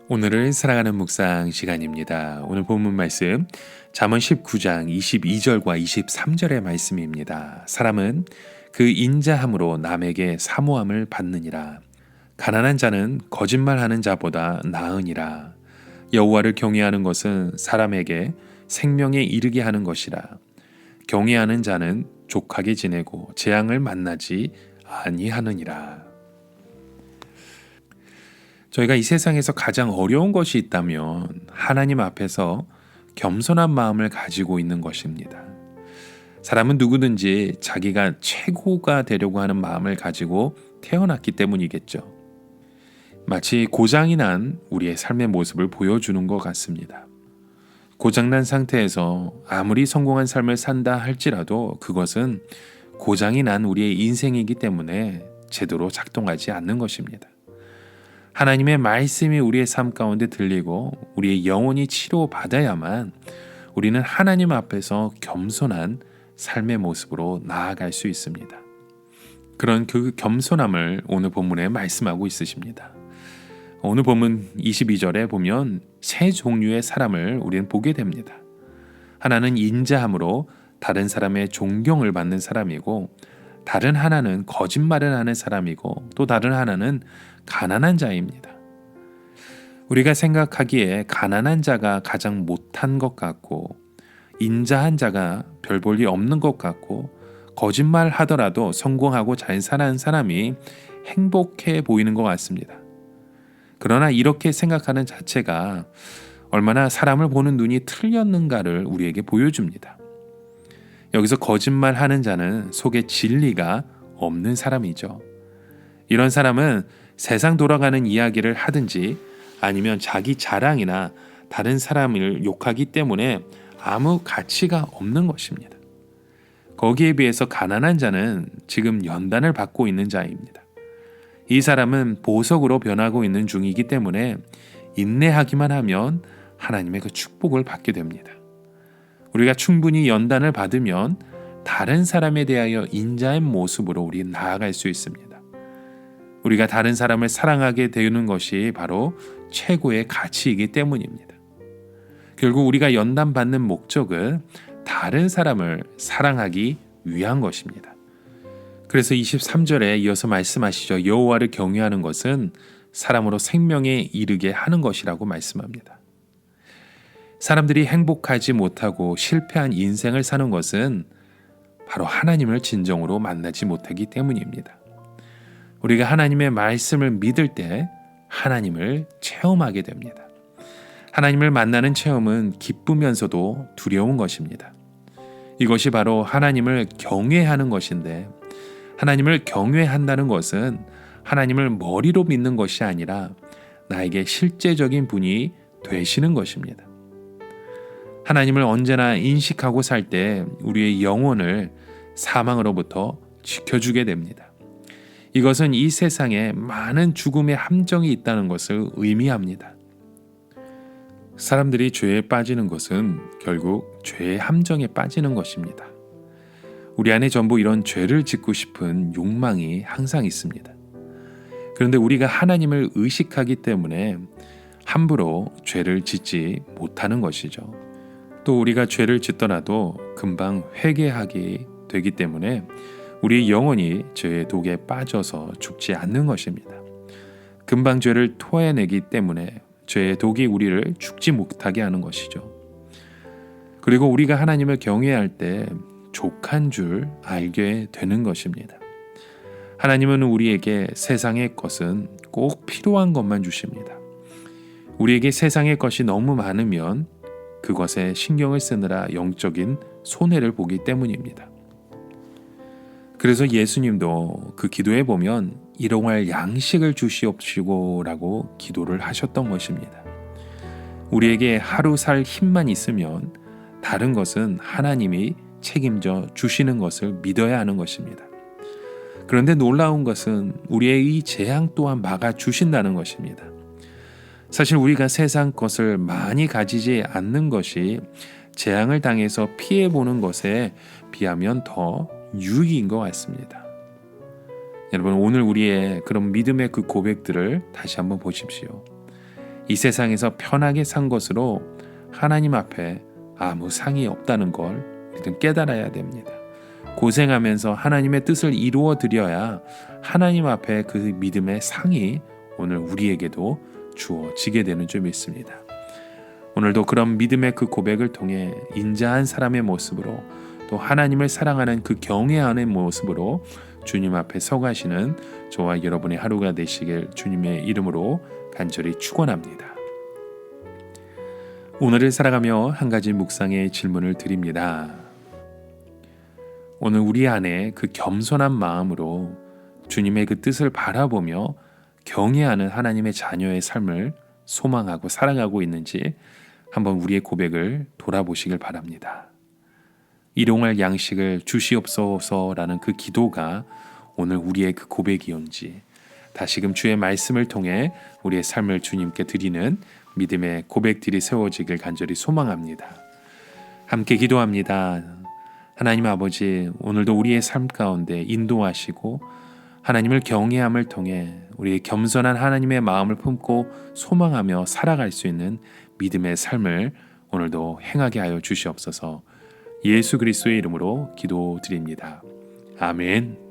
오늘을 사랑하는 묵상 시간입니다. 오늘 본문 말씀 잠언 19장 22절과 23절의 말씀입니다. 사람은 그 인자함으로 남에게 사모함을 받느니라. 가난한 자는 거짓말하는 자보다 나으니라. 여호와를 경외하는 것은 사람에게 생명에 이르게 하는 것이라. 경외하는 자는 족하게 지내고 재앙을 만나지 아니하느니라. 저희가 이 세상에서 가장 어려운 것이 있다면 하나님 앞에서 겸손한 마음을 가지고 있는 것입니다. 사람은 누구든지 자기가 최고가 되려고 하는 마음을 가지고 태어났기 때문이겠죠. 마치 고장이 난 우리의 삶의 모습을 보여주는 것 같습니다. 고장난 상태에서 아무리 성공한 삶을 산다 할지라도 그것은 고장이 난 우리의 인생이기 때문에 제대로 작동하지 않는 것입니다. 하나님의 말씀이 우리의 삶 가운데 들리고 우리의 영혼이 치료받아야만 우리는 하나님 앞에서 겸손한 삶의 모습으로 나아갈 수 있습니다. 그런 그 겸손함을 오늘 본문에 말씀하고 있으십니다. 오늘 본문 22절에 보면 세 종류의 사람을 우리는 보게 됩니다. 하나는 인자함으로 다른 사람의 존경을 받는 사람이고, 다른 하나는 거짓말을 하는 사람이고, 또 다른 하나는 가난한 자입니다. 우리가 생각하기에 가난한 자가 가장 못한 것 같고, 인자한 자가 별 볼 일 없는 것 같고, 거짓말 하더라도 성공하고 잘 사는 사람이 행복해 보이는 것 같습니다. 그러나 이렇게 생각하는 자체가 얼마나 사람을 보는 눈이 틀렸는가를 우리에게 보여줍니다. 여기서 거짓말하는 자는 속에 진리가 없는 사람이죠. 이런 사람은 세상 돌아가는 이야기를 하든지 아니면 자기 자랑이나 다른 사람을 욕하기 때문에 아무 가치가 없는 것입니다. 거기에 비해서 가난한 자는 지금 연단을 받고 있는 자입니다. 이 사람은 보석으로 변하고 있는 중이기 때문에 인내하기만 하면 하나님의 그 축복을 받게 됩니다. 우리가 충분히 연단을 받으면 다른 사람에 대하여 인자의 모습으로 우리 나아갈 수 있습니다. 우리가 다른 사람을 사랑하게 되는 것이 바로 최고의 가치이기 때문입니다. 결국 우리가 연단받는 목적은 다른 사람을 사랑하기 위한 것입니다. 그래서 23절에 이어서 말씀하시죠. 여호와를 경외하는 것은 사람으로 생명에 이르게 하는 것이라고 말씀합니다. 사람들이 행복하지 못하고 실패한 인생을 사는 것은 바로 하나님을 진정으로 만나지 못하기 때문입니다. 우리가 하나님의 말씀을 믿을 때 하나님을 체험하게 됩니다. 하나님을 만나는 체험은 기쁘면서도 두려운 것입니다. 이것이 바로 하나님을 경외하는 것인데, 하나님을 경외한다는 것은 하나님을 머리로 믿는 것이 아니라 나에게 실제적인 분이 되시는 것입니다. 하나님을 언제나 인식하고 살 때 우리의 영혼을 사망으로부터 지켜주게 됩니다. 이것은 이 세상에 많은 죽음의 함정이 있다는 것을 의미합니다. 사람들이 죄에 빠지는 것은 결국 죄의 함정에 빠지는 것입니다. 우리 안에 전부 이런 죄를 짓고 싶은 욕망이 항상 있습니다. 그런데 우리가 하나님을 의식하기 때문에 함부로 죄를 짓지 못하는 것이죠. 또 우리가 죄를 짓더라도 금방 회개하게 되기 때문에 우리의 영혼이 죄의 독에 빠져서 죽지 않는 것입니다. 금방 죄를 토해내기 때문에 죄의 독이 우리를 죽지 못하게 하는 것이죠. 그리고 우리가 하나님을 경외할 때 족한 줄 알게 되는 것입니다. 하나님은 우리에게 세상의 것은 꼭 필요한 것만 주십니다. 우리에게 세상의 것이 너무 많으면 그것에 신경을 쓰느라 영적인 손해를 보기 때문입니다. 그래서 예수님도 그 기도에 보면 일용할 양식을 주시옵시고 라고 기도를 하셨던 것입니다. 우리에게 하루 살 힘만 있으면 다른 것은 하나님이 책임져 주시는 것을 믿어야 하는 것입니다. 그런데 놀라운 것은 우리의 이 재앙 또한 막아주신다는 것입니다. 사실 우리가 세상 것을 많이 가지지 않는 것이 재앙을 당해서 피해보는 것에 비하면 더 유익인 것 같습니다. 여러분, 오늘 우리의 그런 믿음의 그 고백들을 다시 한번 보십시오. 이 세상에서 편하게 산 것으로 하나님 앞에 아무 상이 없다는 걸 우리는 깨달아야 됩니다. 고생하면서 하나님의 뜻을 이루어 드려야 하나님 앞에 그 믿음의 상이 오늘 우리에게도 주어지게 되는 줄 믿습니다. 오늘도 그런 믿음의 그 고백을 통해 인자한 사람의 모습으로 또 하나님을 사랑하는 그 경외하는 모습으로 주님 앞에 서가시는 저와 여러분의 하루가 되시길 주님의 이름으로 간절히 축원합니다. 오늘을 살아가며 한 가지 묵상의 질문을 드립니다. 오늘 우리 안에 그 겸손한 마음으로 주님의 그 뜻을 바라보며 경외하는 하나님의 자녀의 삶을 소망하고 살아가고 있는지 한번 우리의 고백을 돌아보시길 바랍니다. 일용할 양식을 주시옵소서라는 그 기도가 오늘 우리의 그 고백이온지 다시금 주의 말씀을 통해 우리의 삶을 주님께 드리는 믿음의 고백들이 세워지길 간절히 소망합니다. 함께 기도합니다. 하나님 아버지, 오늘도 우리의 삶 가운데 인도하시고 하나님을 경외함을 통해 우리의 겸손한 하나님의 마음을 품고 소망하며 살아갈 수 있는 믿음의 삶을 오늘도 행하게 하여 주시옵소서. 예수 그리스도의 이름으로 기도드립니다. 아멘.